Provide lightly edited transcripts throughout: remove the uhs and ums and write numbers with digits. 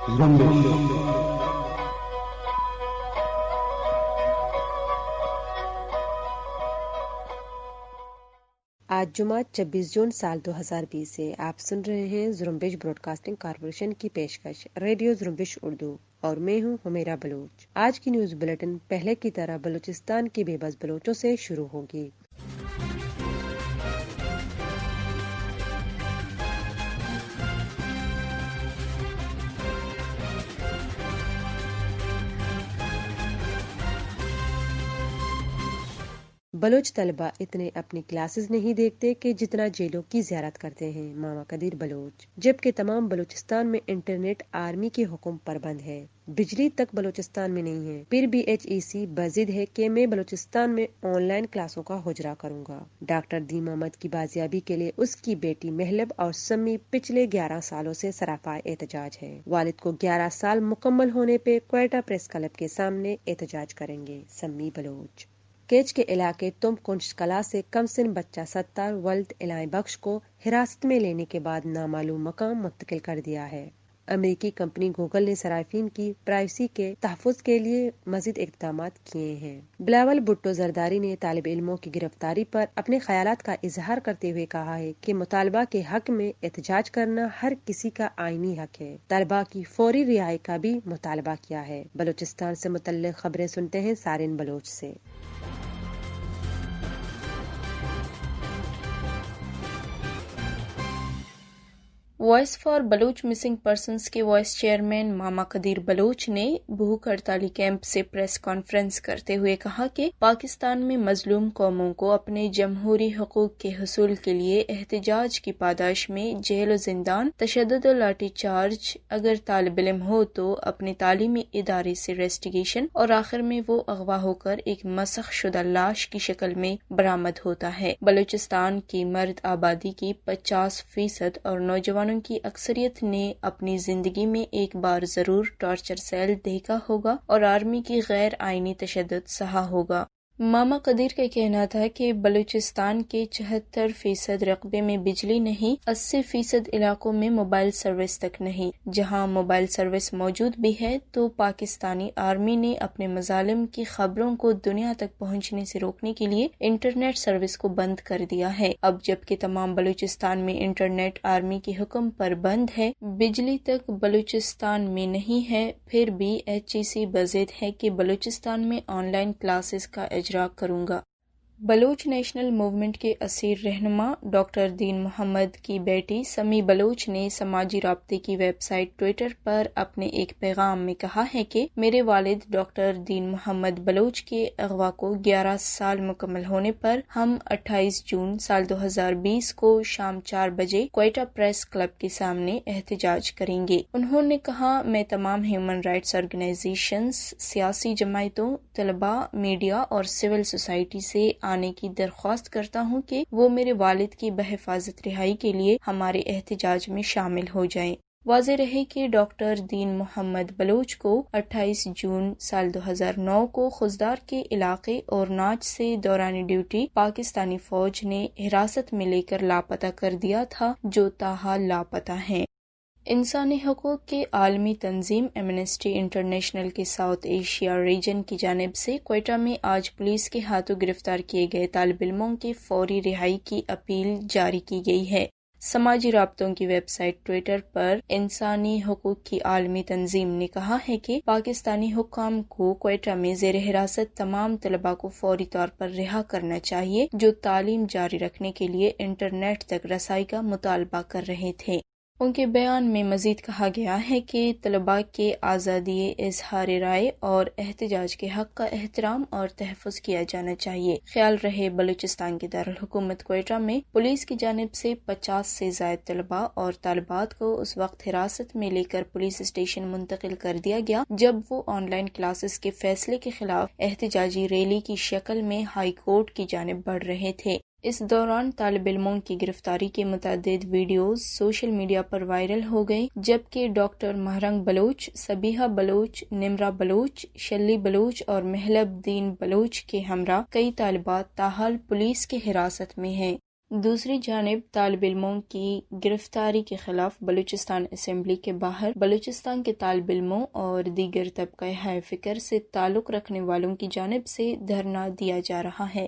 آج جمعہ 26 جون سال 2020 سے آپ سن رہے ہیں زرمبش براڈ کاسٹنگ کارپوریشن کی پیشکش ریڈیو زرمبش اردو اور میں ہوں ہمیرا بلوچ۔ آج کی نیوز بلیٹن پہلے کی طرح بلوچستان کی بے بس بلوچوں سے شروع ہوگی۔ بلوچ طلبہ اتنے اپنی کلاسز نہیں دیکھتے کہ جتنا جیلوں کی زیارت کرتے ہیں، ماما قدیر بلوچ۔ جبکہ تمام بلوچستان میں انٹرنیٹ آرمی کے حکم پر بند ہے، بجلی تک بلوچستان میں نہیں ہے، پھر بھی HEC بضد ہے کہ میں بلوچستان میں آن لائن کلاسوں کا حجرہ کروں گا۔ ڈاکٹر دین محمد کی بازیابی کے لیے اس کی بیٹی محلب اور سمی پچھلے 11 سالوں سے سراپا احتجاج ہے۔ والد کو 11 سال مکمل ہونے پہ کوئٹہ پریس کلب کے سامنے احتجاج کریں گے، سمی بلوچ۔ کیچ کے علاقے تم کنج کلا سے کم سن بچہ ستار ولد الائے بخش کو حراست میں لینے کے بعد نامعلوم مقام منتقل کر دیا ہے۔ امریکی کمپنی گوگل نے صارفین کی پرائیویسی کے تحفظ کے لیے مزید اقدامات کیے ہیں۔ بلاول بھٹو زرداری نے طالب علموں کی گرفتاری پر اپنے خیالات کا اظہار کرتے ہوئے کہا ہے کہ مطالبہ کے حق میں احتجاج کرنا ہر کسی کا آئینی حق ہے۔ طلبہ کی فوری رہائی کا بھی مطالبہ کیا ہے۔ بلوچستان سے متعلق خبریں سنتے ہیں سارن بلوچ سے۔ Voice for Baloch missing persons کے وائس چیئرمین ماما قدیر بلوچ نے بھوک ہڑتالی کیمپ سے پریس کانفرنس کرتے ہوئے کہا کہ پاکستان میں مظلوم قوموں کو اپنے جمہوری حقوق کے حصول کے لیے احتجاج کی پاداش میں جیل و زندان، تشدد و لاٹھی چارج، اگر طالب علم ہو تو اپنے تعلیمی ادارے سے ریسٹیگیشن اور آخر میں وہ اغوا ہو کر ایک مسخ شدہ لاش کی شکل میں برآمد ہوتا ہے۔ بلوچستان کی مرد آبادی کی 50% اور نوجوانوں کی اکثریت نے اپنی زندگی میں ایک بار ضرور ٹارچر سیل دیکھا ہوگا اور آرمی کی غیر آئینی تشدد سہا ہوگا۔ ماما قدیر کا کہنا تھا کہ بلوچستان کے 74% رقبے میں بجلی نہیں، 80% علاقوں میں موبائل سروس تک نہیں۔ جہاں موبائل سروس موجود بھی ہے تو پاکستانی آرمی نے اپنے مظالم کی خبروں کو دنیا تک پہنچنے سے روکنے کے لیے انٹرنیٹ سروس کو بند کر دیا ہے۔ اب جبکہ تمام بلوچستان میں انٹرنیٹ آرمی کے حکم پر بند ہے، بجلی تک بلوچستان میں نہیں ہے، پھر بھی HEC بضد ہے کہ بلوچستان میں آن لائن کلاسز کا اجرا کروں گا۔ بلوچ نیشنل موومنٹ کے اثیر رہنما ڈاکٹر دین محمد کی بیٹی سمی بلوچ نے سماجی رابطے کی ویب سائٹ ٹویٹر پر اپنے ایک پیغام میں کہا ہے کہ میرے والد ڈاکٹر دین محمد بلوچ کے اغوا کو 11 سال مکمل ہونے پر ہم 28 جون سال 2020 کو شام 4 بجے کوئٹہ پریس کلب کے سامنے احتجاج کریں گے۔ انہوں نے کہا، میں تمام ہیومن رائٹس آرگنائزیشنز، سیاسی جماعتوں، طلباء، میڈیا اور سول سوسائٹی سے آنے کی درخواست کرتا ہوں کہ وہ میرے والد کی بحفاظت رہائی کے لیے ہمارے احتجاج میں شامل ہو جائیں۔ واضح رہے کہ ڈاکٹر دین محمد بلوچ کو 28 جون سال 2009 کو خضدار کے علاقے اور ناچ سے دوران ڈیوٹی پاکستانی فوج نے حراست میں لے کر لاپتہ کر دیا تھا، جو تاحال لاپتہ ہیں۔ انسانی حقوق کے عالمی تنظیم ایمنسٹی انٹرنیشنل کے ساؤتھ ایشیا ریجن کی جانب سے کوئٹہ میں آج پولیس کے ہاتھوں گرفتار کیے گئے طالب علموں کی فوری رہائی کی اپیل جاری کی گئی ہے۔ سماجی رابطوں کی ویب سائٹ ٹویٹر پر انسانی حقوق کی عالمی تنظیم نے کہا ہے کہ پاکستانی حکام کو کوئٹہ میں زیر حراست تمام طلباء کو فوری طور پر رہا کرنا چاہیے جو تعلیم جاری رکھنے کے لیے انٹرنیٹ تک رسائی کا مطالبہ کر رہے تھے۔ ان کے بیان میں مزید کہا گیا ہے کہ طلباء کے آزادی اظہار رائے اور احتجاج کے حق کا احترام اور تحفظ کیا جانا چاہیے۔ خیال رہے بلوچستان کے دارالحکومت کوئٹہ میں پولیس کی جانب سے 50 سے زائد طلباء اور طالبات کو اس وقت حراست میں لے کر پولیس اسٹیشن منتقل کر دیا گیا جب وہ آن لائن کلاسز کے فیصلے کے خلاف احتجاجی ریلی کی شکل میں ہائی کورٹ کی جانب بڑھ رہے تھے۔ اس دوران طالب علموں کی گرفتاری کے متعدد ویڈیوز سوشل میڈیا پر وائرل ہو گئے، جبکہ ڈاکٹر مہرنگ بلوچ، سبیحہ بلوچ، نمرہ بلوچ، شلی بلوچ اور محلب دین بلوچ کے ہمراہ کئی طالبات تاحال پولیس کے حراست میں ہیں۔ دوسری جانب طالب علموں کی گرفتاری کے خلاف بلوچستان اسمبلی کے باہر بلوچستان کے طالب علموں اور دیگر طبقہ ہائے فکر سے تعلق رکھنے والوں کی جانب سے دھرنا دیا جا رہا ہے۔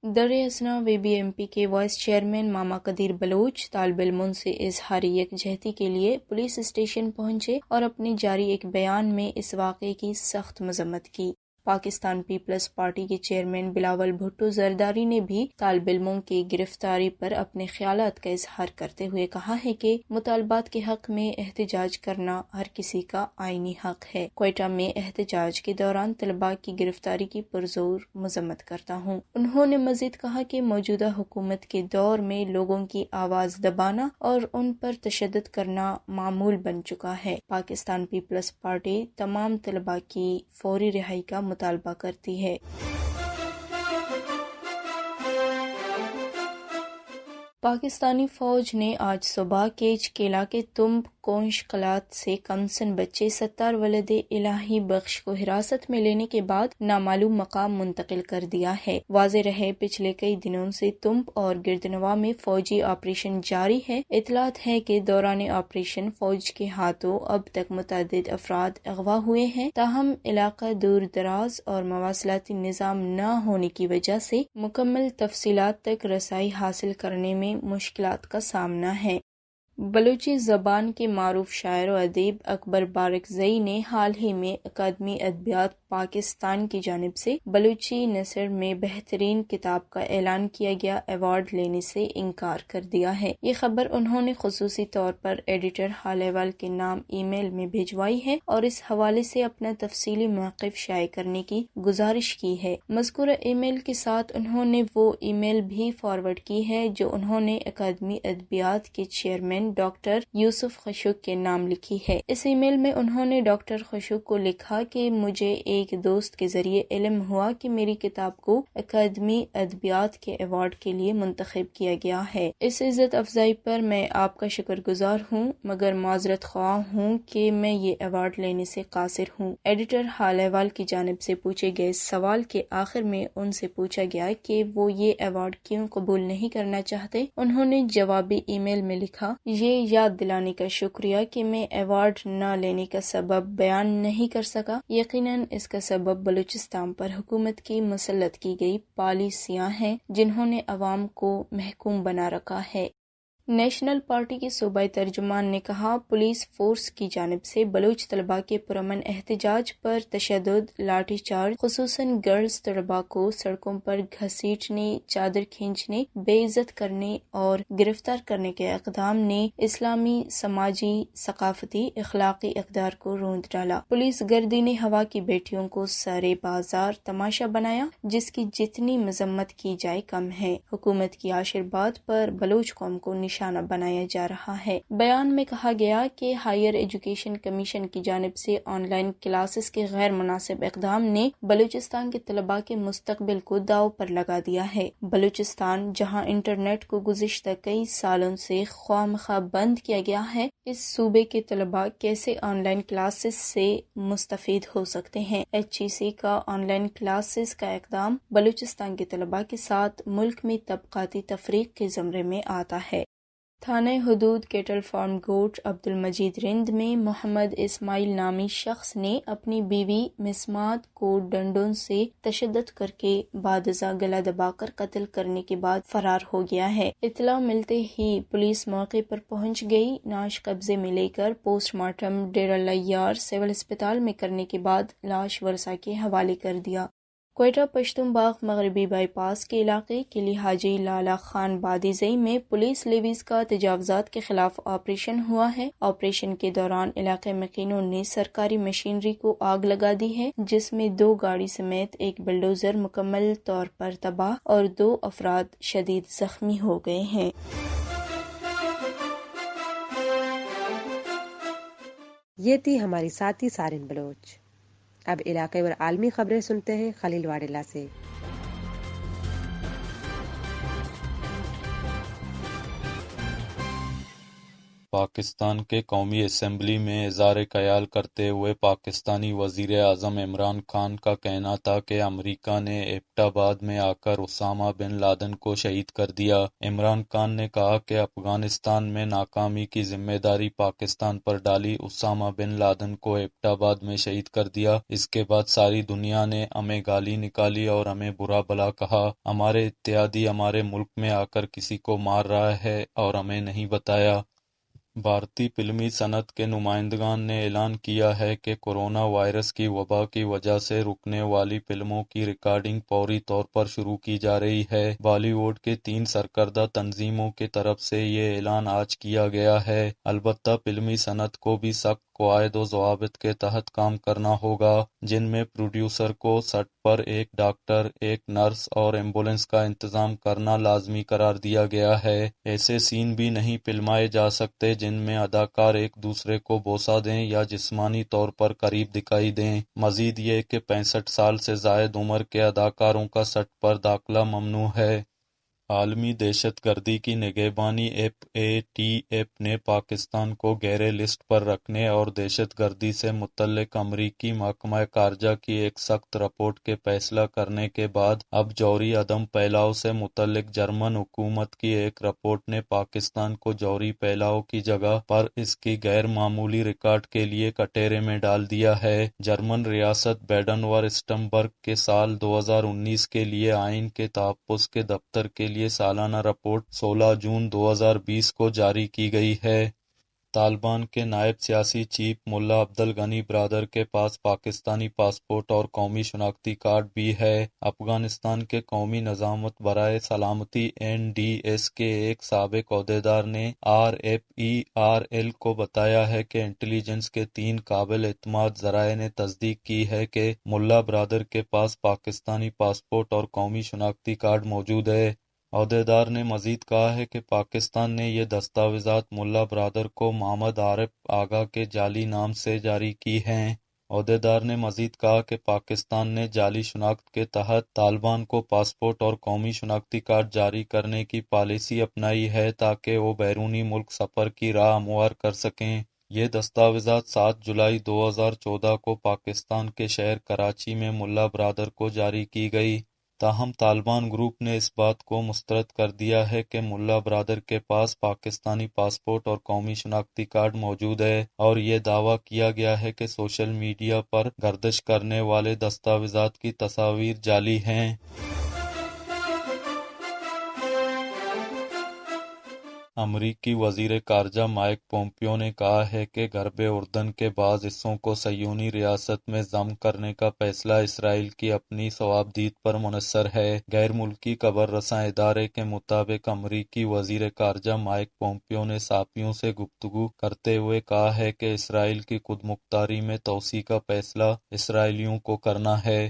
در اثنا VBMP کے وائس چیئرمین ماما قدیر بلوچ طالب علموں سے اظہار یکجہتی کے لیے پولیس اسٹیشن پہنچے اور اپنے جاری ایک بیان میں اس واقعے کی سخت مذمت کی۔ پاکستان پیپلز پارٹی کے چیئرمین بلاول بھٹو زرداری نے بھی طالب علموں کی گرفتاری پر اپنے خیالات کا اظہار کرتے ہوئے کہا ہے کہ مطالبات کے حق میں احتجاج کرنا ہر کسی کا آئینی حق ہے۔ کوئٹہ میں احتجاج کے دوران طلباء کی گرفتاری کی پرزور مذمت کرتا ہوں۔ انہوں نے مزید کہا کہ موجودہ حکومت کے دور میں لوگوں کی آواز دبانا اور ان پر تشدد کرنا معمول بن چکا ہے۔ پاکستان پیپلز پارٹی تمام طلباء کی فوری رہائی کا مطالبہ کرتی ہے۔ پاکستانی فوج نے آج صبح کیچ کیلا کے تمب کونش قلعت سے کمسن بچے ستار ولد الہی بخش کو حراست میں لینے کے بعد نامعلوم مقام منتقل کر دیا ہے۔ واضح رہے پچھلے کئی دنوں سے تمب اور گردنوا میں فوجی آپریشن جاری ہے۔ اطلاعات ہے کہ دوران آپریشن فوج کے ہاتھوں اب تک متعدد افراد اغوا ہوئے ہیں، تاہم علاقہ دور دراز اور مواصلاتی نظام نہ ہونے کی وجہ سے مکمل تفصیلات تک رسائی حاصل کرنے میں مشکلات کا سامنا ہے۔ بلوچی زبان کے معروف شاعر و ادیب اکبر بارکزئی نے حال ہی میں اکادمی ادبیات پاکستان کی جانب سے بلوچی نثر میں بہترین کتاب کا اعلان کیا گیا ایوارڈ لینے سے انکار کر دیا ہے۔ یہ خبر انہوں نے خصوصی طور پر ایڈیٹر حال احوال کے نام ای میل میں بھجوائی ہے اور اس حوالے سے اپنا تفصیلی موقف شائع کرنے کی گزارش کی ہے۔ مذکورہ ای میل کے ساتھ انہوں نے وہ ای میل بھی فارورڈ کی ہے جو انہوں نے اکادمی ادبیات کے چیئرمین ڈاکٹر یوسف خشک کے نام لکھی ہے۔ اس ای میل میں انہوں نے ڈاکٹر خشک کو لکھا کہ مجھے ایک دوست کے ذریعے علم ہوا کہ میری کتاب کو اکادمی ادبیات کے ایوارڈ کے لیے منتخب کیا گیا ہے۔ اس عزت افزائی پر میں آپ کا شکر گزار ہوں، مگر معذرت خواہ ہوں کہ میں یہ ایوارڈ لینے سے قاصر ہوں۔ ایڈیٹر حال احوال کی جانب سے پوچھے گئے سوال کے آخر میں ان سے پوچھا گیا کہ وہ یہ ایوارڈ کیوں قبول نہیں کرنا چاہتے۔ انہوں نے جوابی ای میل میں لکھا، یہ یاد دلانے کا شکریہ کہ میں ایوارڈ نہ لینے کا سبب بیان نہیں کر سکا۔ یقیناً اس کا سبب بلوچستان پر حکومت کی مسلط کی گئی پالیسیاں ہیں جنہوں نے عوام کو محکوم بنا رکھا ہے۔ نیشنل پارٹی کے صوبائی ترجمان نے کہا، پولیس فورس کی جانب سے بلوچ طلباء کے پرامن احتجاج پر تشدد، لاٹھی چارج، خصوصاً گرلز طلباء کو سڑکوں پر گھسیٹنے، چادر کھینچنے، بے عزت کرنے اور گرفتار کرنے کے اقدام نے اسلامی، سماجی، ثقافتی، اخلاقی اقدار کو روند ڈالا۔ پولیس گردی نے ہوا کی بیٹیوں کو سارے بازار تماشا بنایا، جس کی جتنی مذمت کی جائے کم ہے۔ حکومت کی آشرواد پر بلوچ قوم کو نشانہ بنایا جا رہا ہے۔ بیان میں کہا گیا کہ ہائر ایجوکیشن کمیشن کی جانب سے آن لائن کلاسز کے غیر مناسب اقدام نے بلوچستان کے طلباء کے مستقبل کو داؤ پر لگا دیا ہے۔ بلوچستان جہاں انٹرنیٹ کو گزشتہ کئی سالوں سے خواہ مخواہ بند کیا گیا ہے، اس صوبے کے طلباء کیسے آن لائن کلاسز سے مستفید ہو سکتے ہیں؟ HEC کا آن لائن کلاسز کا اقدام بلوچستان کے طلباء کے ساتھ ملک میں طبقاتی تفریق کے زمرے میں آتا ہے۔ تھانہ حدود کیٹل فارم گوٹ عبد المجید رند میں محمد اسماعیل نامی شخص نے اپنی بیوی مسمات کو ڈنڈوں سے تشدد کر کے بعد ازاں گلا دبا کر قتل کرنے کے بعد فرار ہو گیا ہے۔ اطلاع ملتے ہی پولیس موقع پر پہنچ گئی۔ لاش قبضے میں لے کر پوسٹ مارٹم ڈیرہ لیار سول اسپتال میں کرنے کے بعد لاش ورثاء کے حوالے کر دیا۔ کوئٹہ پشتون باغ مغربی بائی پاس کے علاقے قلعہ حاجی لالا خان بادیزئی میں پولیس لیویز کا تجاوزات کے خلاف آپریشن ہوا ہے۔ آپریشن کے دوران علاقے مکینوں نے سرکاری مشینری کو آگ لگا دی ہے، جس میں 2 گاڑی سمیت ایک بلڈوزر مکمل طور پر تباہ اور 2 افراد شدید زخمی ہو گئے ہیں۔ یہ تھی ہماری ساتھی سارن بلوچ۔ اب علاقے اور عالمی خبریں سنتے ہیں خلیل واڈیلا سے۔ پاکستان کے قومی اسمبلی میں اظہار خیال کرتے ہوئے پاکستانی وزیر اعظم عمران خان کا کہنا تھا کہ امریکہ نے ایبٹ آباد میں آ کر اسامہ بن لادن کو شہید کر دیا۔ عمران خان نے کہا کہ افغانستان میں ناکامی کی ذمہ داری پاکستان پر ڈالی، اسامہ بن لادن کو ایبٹ آباد میں شہید کر دیا۔ اس کے بعد ساری دنیا نے ہمیں گالی نکالی اور ہمیں برا بھلا کہا۔ ہمارے اتحادی ہمارے ملک میں آ کر کسی کو مار رہا ہے اور ہمیں نہیں بتایا۔ بھارتی فلمی صنعت کے نمائندگان نے اعلان کیا ہے کہ کورونا وائرس کی وبا کی وجہ سے رکنے والی فلموں کی ریکارڈنگ فوری طور پر شروع کی جا رہی ہے۔ بالی ووڈ کے 3 سرکردہ تنظیموں کی طرف سے یہ اعلان آج کیا گیا ہے۔ البتہ فلمی صنعت کو بھی سخت قواعد و ضوابط کے تحت کام کرنا ہوگا، جن میں پروڈیوسر کو سیٹ پر ایک ڈاکٹر، ایک نرس اور ایمبولینس کا انتظام کرنا لازمی قرار دیا گیا ہے۔ ایسے سین بھی نہیں فلمائے جا سکتے جن میں اداکار ایک دوسرے کو بوسہ دیں یا جسمانی طور پر قریب دکھائی دیں۔ مزید یہ کہ 65 سال سے زائد عمر کے اداکاروں کا سیٹ پر داخلہ ممنوع ہے۔ عالمی دہشت گردی کی نگہبانی FATF نے پاکستان کو گہرے لسٹ پر رکھنے اور دہشت گردی سے متعلق امریکی محکمہ خارجہ کی ایک سخت رپورٹ کے فیصلہ کرنے کے بعد اب جوہری عدم پھیلاؤ سے متعلق جرمن حکومت کی ایک رپورٹ نے پاکستان کو جوہری پھیلاؤ کی جگہ پر اس کی غیر معمولی ریکارڈ کے لیے کٹہرے میں ڈال دیا ہے۔ جرمن ریاست بیڈن ورٹمبرگ کے سال 2019 کے لیے آئین کے تحفظ کے دفتر کے لیے سالانہ رپورٹ 16 جون 2020 کو جاری کی گئی ہے۔ طالبان کے نائب سیاسی چیف ملا عبدالغنی برادر کے پاس پاکستانی پاسپورٹ اور قومی شناختی کارڈ بھی ہے۔ افغانستان کے قومی نظامت برائے سلامتی NDS کے ایک سابق عہدیدار نے RFERL کو بتایا ہے کہ انٹیلیجنس کے 3 قابل اعتماد ذرائع نے تصدیق کی ہے کہ ملا برادر کے پاس پاکستانی پاسپورٹ اور قومی شناختی کارڈ موجود ہے۔ عہدیدار نے مزید کہا ہے کہ پاکستان نے یہ دستاویزات ملا برادر کو محمد عارف آغا کے جعلی نام سے جاری کی ہیں۔ عہدیدار نے مزید کہا کہ پاکستان نے جعلی شناخت کے تحت طالبان کو پاسپورٹ اور قومی شناختی کارڈ جاری کرنے کی پالیسی اپنائی ہے تاکہ وہ بیرونی ملک سفر کی راہ ہموار کر سکیں۔ یہ دستاویزات 7 جولائی 2014 کو پاکستان کے شہر کراچی میں ملا برادر کو جاری کی گئی۔ تاہم طالبان گروپ نے اس بات کو مسترد کر دیا ہے کہ ملا برادر کے پاس پاکستانی پاسپورٹ اور قومی شناختی کارڈ موجود ہے، اور یہ دعویٰ کیا گیا ہے کہ سوشل میڈیا پر گردش کرنے والے دستاویزات کی تصاویر جعلی ہیں۔ امریکی وزیر خارجہ مائک پومپیو نے کہا ہے کہ غرب اردن کے بعض حصوں کو صہیونی ریاست میں ضم کرنے کا فیصلہ اسرائیل کی اپنی صوابدید پر منحصر ہے۔ غیر ملکی خبر رساں ادارے کے مطابق امریکی وزیر خارجہ مائک پومپیو نے صحافیوں سے گفتگو کرتے ہوئے کہا ہے کہ اسرائیل کی خود مختاری میں توسیع کا فیصلہ اسرائیلیوں کو کرنا ہے۔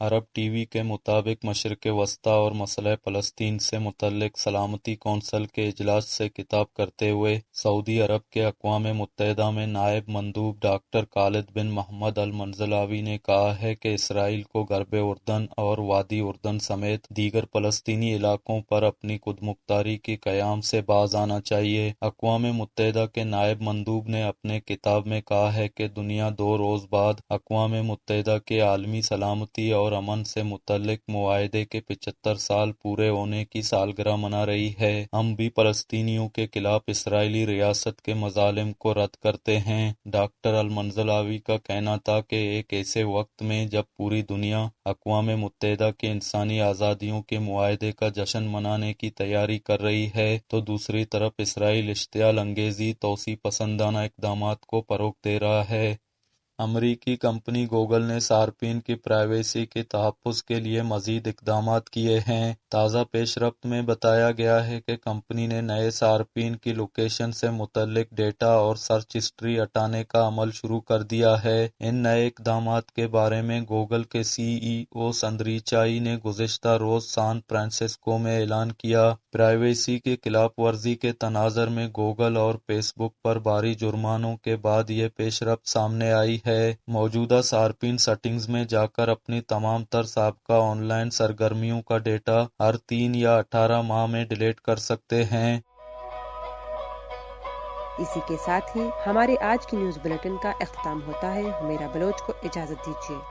عرب ٹی وی کے مطابق مشرق وسطیٰ اور مسئلہ فلسطین سے متعلق سلامتی کونسل کے اجلاس سے خطاب کرتے ہوئے سعودی عرب کے اقوام متحدہ میں نائب مندوب ڈاکٹر خالد بن محمد المنزلاوی نے کہا ہے کہ اسرائیل کو غرب اردن اور وادی اردن سمیت دیگر فلسطینی علاقوں پر اپنی خود مختاری کی قیام سے باز آنا چاہیے۔ اقوام متحدہ کے نائب مندوب نے اپنے خطاب میں کہا ہے کہ دنیا 2 روز بعد اقوام متحدہ کے عالمی سلامتی اور امن سے متعلق معاہدے کے 75 سال پورے ہونے کی سالگرہ منا رہی ہے۔ ہم بھی فلسطینیوں کے خلاف اسرائیلی ریاست کے مظالم کو رد کرتے ہیں۔ ڈاکٹر المنزلاوی کا کہنا تھا کہ ایک ایسے وقت میں جب پوری دنیا اقوام متحدہ کے انسانی آزادیوں کے معاہدے کا جشن منانے کی تیاری کر رہی ہے، تو دوسری طرف اسرائیل اشتعال انگیزی توسیع پسندانہ اقدامات کو فروغ دے رہا ہے۔ امریکی کمپنی گوگل نے صارفین کی پرائیویسی کے تحفظ کے لیے مزید اقدامات کیے ہیں۔ تازہ پیش رفت میں بتایا گیا ہے کہ کمپنی نے نئے صارفین کی لوکیشن سے متعلق ڈیٹا اور سرچ ہسٹری ہٹانے کا عمل شروع کر دیا ہے۔ ان نئے اقدامات کے بارے میں گوگل کے CEO سندر پچائی نے گزشتہ روز سان فرانسسکو میں اعلان کیا۔ پرائیویسی کی خلاف ورزی کے تناظر میں گوگل اور فیس بک پر بھاری جرمانوں کے بعد یہ پیش رفت سامنے آئی ہے۔ موجودہ صارفین سیٹنگز میں جا کر اپنی تمام تر سابقہ آن لائن سرگرمیوں کا ڈیٹا ہر 3 یا 18 ماہ میں ڈیلیٹ کر سکتے ہیں۔ اسی کے ساتھ ہی ہمارے آج کی نیوز بلیٹن کا اختتام ہوتا ہے۔ حمیرہ بلوچ کو اجازت دیجیے۔